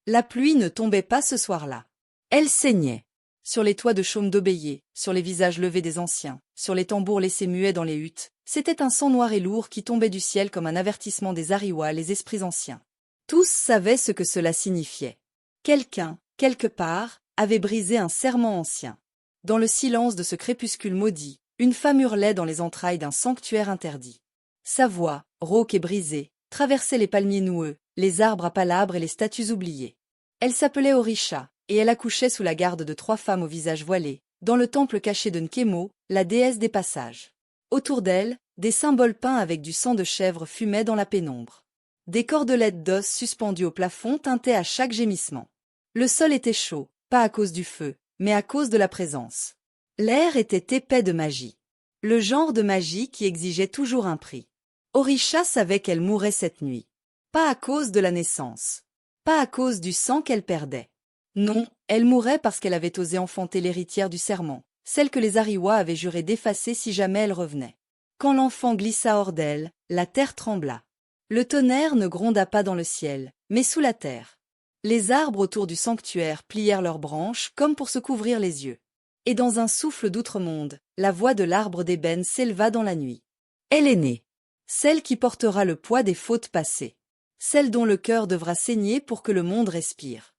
La pluie ne tombait pas ce soir-là. Elle saignait. Sur les toits de chaume d'Obéier, sur les visages levés des anciens, sur les tambours laissés muets dans les huttes, c'était un sang noir et lourd qui tombait du ciel comme un avertissement des Ariwa, les esprits anciens. Tous savaient ce que cela signifiait. Quelqu'un, quelque part, avait brisé un serment ancien. Dans le silence de ce crépuscule maudit, une femme hurlait dans les entrailles d'un sanctuaire interdit. Sa voix, rauque et brisée, traversait les palmiers noueux, les arbres à palabres et les statues oubliées. Elle s'appelait Orisha, et elle accouchait sous la garde de 3 femmes au visage voilé, dans le temple caché de Nkemo, la déesse des passages. Autour d'elle, des symboles peints avec du sang de chèvre fumaient dans la pénombre. Des cordelettes d'os suspendues au plafond tintaient à chaque gémissement. Le sol était chaud, pas à cause du feu, mais à cause de la présence. L'air était épais de magie. Le genre de magie qui exigeait toujours un prix. Orisha savait qu'elle mourrait cette nuit. Pas à cause de la naissance. Pas à cause du sang qu'elle perdait. Non, elle mourait parce qu'elle avait osé enfanter l'héritière du serment, celle que les Ariwa avaient juré d'effacer si jamais elle revenait. Quand l'enfant glissa hors d'elle, la terre trembla. Le tonnerre ne gronda pas dans le ciel, mais sous la terre. Les arbres autour du sanctuaire plièrent leurs branches comme pour se couvrir les yeux. Et dans un souffle d'outre-monde, la voix de l'arbre d'ébène s'éleva dans la nuit. Elle est née. Celle qui portera le poids des fautes passées. Celle dont le cœur devra saigner pour que le monde respire.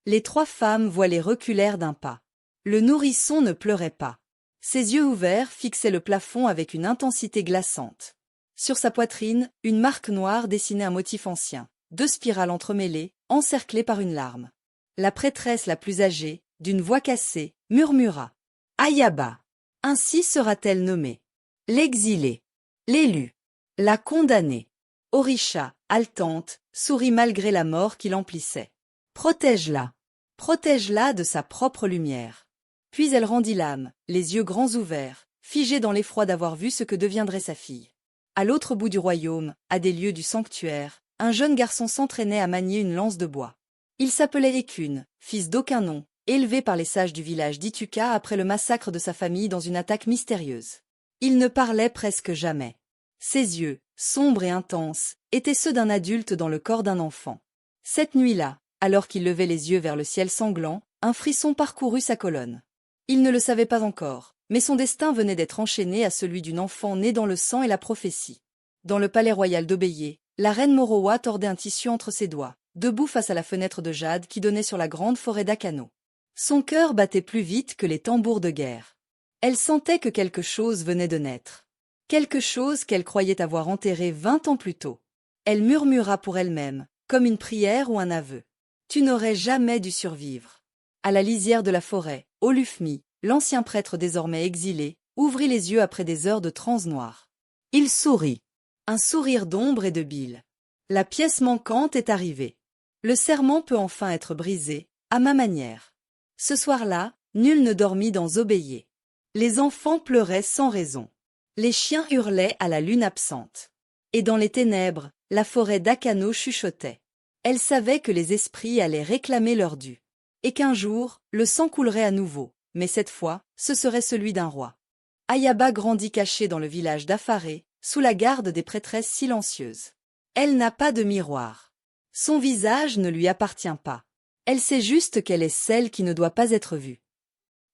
Les 3 femmes voilées reculèrent d'un pas. Le nourrisson ne pleurait pas. Ses yeux ouverts fixaient le plafond avec une intensité glaçante. Sur sa poitrine, une marque noire dessinait un motif ancien, 2 spirales entremêlées, encerclées par une larme. La prêtresse la plus âgée, d'une voix cassée, murmura. Ayaba. Ainsi sera-t-elle nommée. L'exilée. L'élue. La condamnée. Orisha, haletante, sourit malgré la mort qui l'emplissait. Protège-la. Protège-la de sa propre lumière. Puis elle rendit l'âme, les yeux grands ouverts, figée dans l'effroi d'avoir vu ce que deviendrait sa fille. À l'autre bout du royaume, à des lieues du sanctuaire, un jeune garçon s'entraînait à manier une lance de bois. Il s'appelait Ekun, fils d'aucun nom, élevé par les sages du village d'Ituka après le massacre de sa famille dans une attaque mystérieuse. Il ne parlait presque jamais. Ses yeux, sombres et intenses, étaient ceux d'un adulte dans le corps d'un enfant. Cette nuit-là, alors qu'il levait les yeux vers le ciel sanglant, un frisson parcourut sa colonne. Il ne le savait pas encore, mais son destin venait d'être enchaîné à celui d'une enfant née dans le sang et la prophétie. Dans le palais royal d'Obéier, la reine Morowa tordait un tissu entre ses doigts, debout face à la fenêtre de jade qui donnait sur la grande forêt d'Akano. Son cœur battait plus vite que les tambours de guerre. Elle sentait que quelque chose venait de naître. Quelque chose qu'elle croyait avoir enterré 20 ans plus tôt. Elle murmura pour elle-même, comme une prière ou un aveu. Tu n'aurais jamais dû survivre. À la lisière de la forêt, Olufmi, l'ancien prêtre désormais exilé, ouvrit les yeux après des heures de transe noire. Il sourit. Un sourire d'ombre et de bile. La pièce manquante est arrivée. Le serment peut enfin être brisé, à ma manière. Ce soir-là, nul ne dormit dans Obéier. Les enfants pleuraient sans raison. Les chiens hurlaient à la lune absente. Et dans les ténèbres, la forêt d'Akano chuchotait. Elle savait que les esprits allaient réclamer leur dû. Et qu'un jour, le sang coulerait à nouveau, mais cette fois, ce serait celui d'un roi. Ayaba grandit cachée dans le village d'Afaré, sous la garde des prêtresses silencieuses. Elle n'a pas de miroir. Son visage ne lui appartient pas. Elle sait juste qu'elle est celle qui ne doit pas être vue.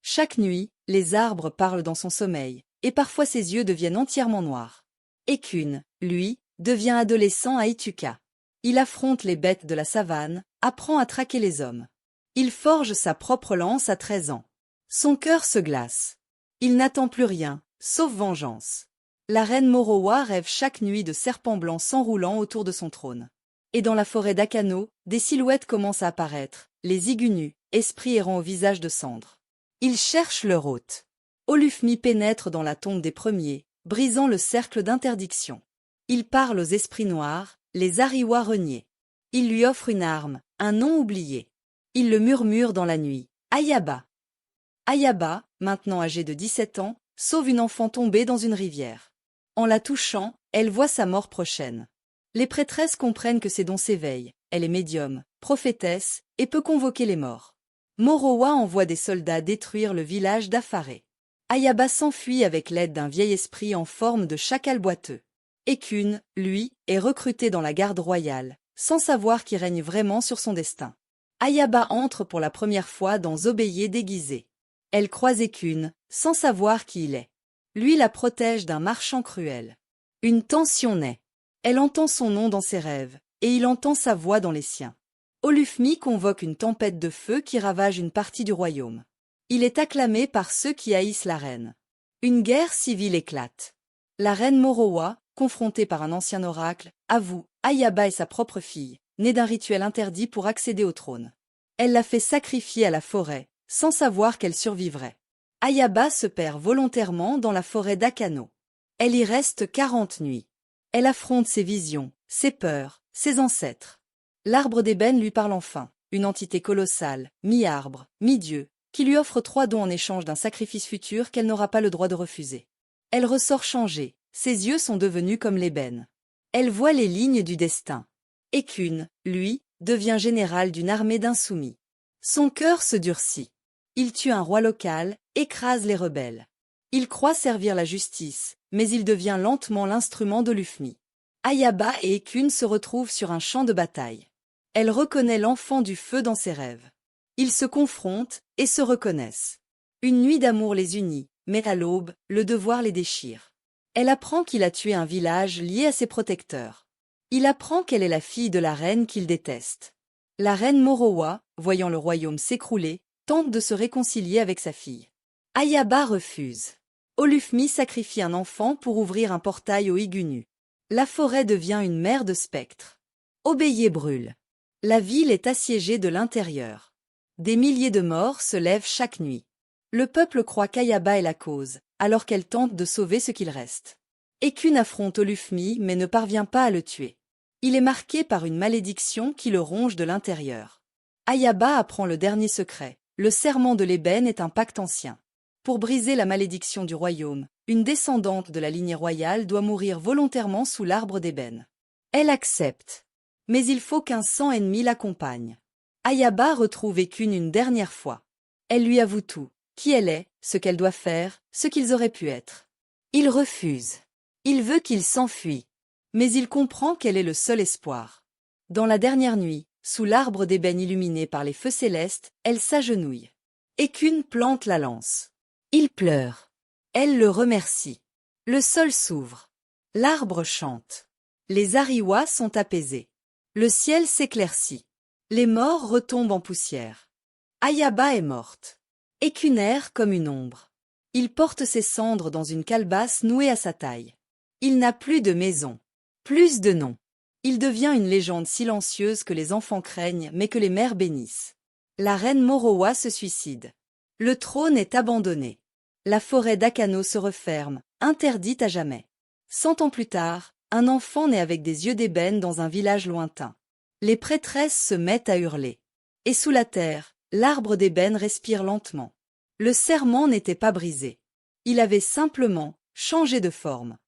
Chaque nuit, les arbres parlent dans son sommeil, et parfois ses yeux deviennent entièrement noirs. Ekun, lui, devient adolescent à Ituka. Il affronte les bêtes de la savane, apprend à traquer les hommes. Il forge sa propre lance à 13 ans. Son cœur se glace. Il n'attend plus rien, sauf vengeance. La reine Morowa rêve chaque nuit de serpents blancs s'enroulant autour de son trône. Et dans la forêt d'Akano, des silhouettes commencent à apparaître, les Igunus, esprits errants au visage de cendre. Ils cherchent leur hôte. Olufmi pénètre dans la tombe des premiers, brisant le cercle d'interdiction. Il parle aux esprits noirs, les Ariwa reniés. Il lui offre une arme, un nom oublié. Il le murmure dans la nuit. Ayaba. Ayaba, maintenant âgée de 17 ans, sauve une enfant tombée dans une rivière. En la touchant, elle voit sa mort prochaine. Les prêtresses comprennent que ses dons s'éveillent. Elle est médium, prophétesse, et peut convoquer les morts. Morowa envoie des soldats détruire le village d'Afaré. Ayaba s'enfuit avec l'aide d'un vieil esprit en forme de chacal boiteux. Ekun, lui, est recruté dans la garde royale, sans savoir qui règne vraiment sur son destin. Ayaba entre pour la première fois dans Zobéié déguisé. Elle croise Ekun, sans savoir qui il est. Lui la protège d'un marchand cruel. Une tension naît. Elle entend son nom dans ses rêves, et il entend sa voix dans les siens. Olufmi convoque une tempête de feu qui ravage une partie du royaume. Il est acclamé par ceux qui haïssent la reine. Une guerre civile éclate. La reine Morowa, confrontée par un ancien oracle, avoue, Ayaba est sa propre fille, née d'un rituel interdit pour accéder au trône. Elle l'a fait sacrifier à la forêt, sans savoir qu'elle survivrait. Ayaba se perd volontairement dans la forêt d'Akano. Elle y reste 40 nuits. Elle affronte ses visions, ses peurs, ses ancêtres. L'arbre d'ébène lui parle enfin, une entité colossale, mi-arbre, mi-dieu, qui lui offre 3 dons en échange d'un sacrifice futur qu'elle n'aura pas le droit de refuser. Elle ressort changée, ses yeux sont devenus comme l'ébène. Elle voit les lignes du destin. Ekun, lui, devient général d'une armée d'insoumis. Son cœur se durcit. Il tue un roi local, écrase les rebelles. Il croit servir la justice, mais il devient lentement l'instrument d'Olufmi. Ayaba et Ekun se retrouvent sur un champ de bataille. Elle reconnaît l'enfant du feu dans ses rêves. Ils se confrontent et se reconnaissent. Une nuit d'amour les unit, mais à l'aube, le devoir les déchire. Elle apprend qu'il a tué un village lié à ses protecteurs. Il apprend qu'elle est la fille de la reine qu'il déteste. La reine Morowa, voyant le royaume s'écrouler, tente de se réconcilier avec sa fille. Ayaba refuse. Olufmi sacrifie un enfant pour ouvrir un portail au Igunu. La forêt devient une mer de spectres. Obéié brûle. La ville est assiégée de l'intérieur. Des milliers de morts se lèvent chaque nuit. Le peuple croit qu'Ayaba est la cause, alors qu'elle tente de sauver ce qu'il reste. Ekun affronte Olufmi mais ne parvient pas à le tuer. Il est marqué par une malédiction qui le ronge de l'intérieur. Ayaba apprend le dernier secret. Le serment de l'ébène est un pacte ancien. Pour briser la malédiction du royaume, une descendante de la lignée royale doit mourir volontairement sous l'arbre d'ébène. Elle accepte. Mais il faut qu'un sang ennemi l'accompagne. Ayaba retrouve Ekun une dernière fois. Elle lui avoue tout, qui elle est, ce qu'elle doit faire, ce qu'ils auraient pu être. Il refuse. Il veut qu'il s'enfuit. Mais il comprend qu'elle est le seul espoir. Dans la dernière nuit, sous l'arbre d'ébène illuminé par les feux célestes, elle s'agenouille. Ekun plante la lance. Il pleure. Elle le remercie. Le sol s'ouvre. L'arbre chante. Les ariwas sont apaisés. Le ciel s'éclaircit. Les morts retombent en poussière. Ayaba est morte. Ekun erre comme une ombre. Il porte ses cendres dans une calebasse nouée à sa taille. Il n'a plus de maison. Plus de nom. Il devient une légende silencieuse que les enfants craignent mais que les mères bénissent. La reine Morowa se suicide. Le trône est abandonné. La forêt d'Akano se referme, interdite à jamais. 100 ans plus tard, un enfant naît avec des yeux d'ébène dans un village lointain. Les prêtresses se mettent à hurler. Et sous la terre, l'arbre d'ébène respire lentement. Le serment n'était pas brisé. Il avait simplement changé de forme.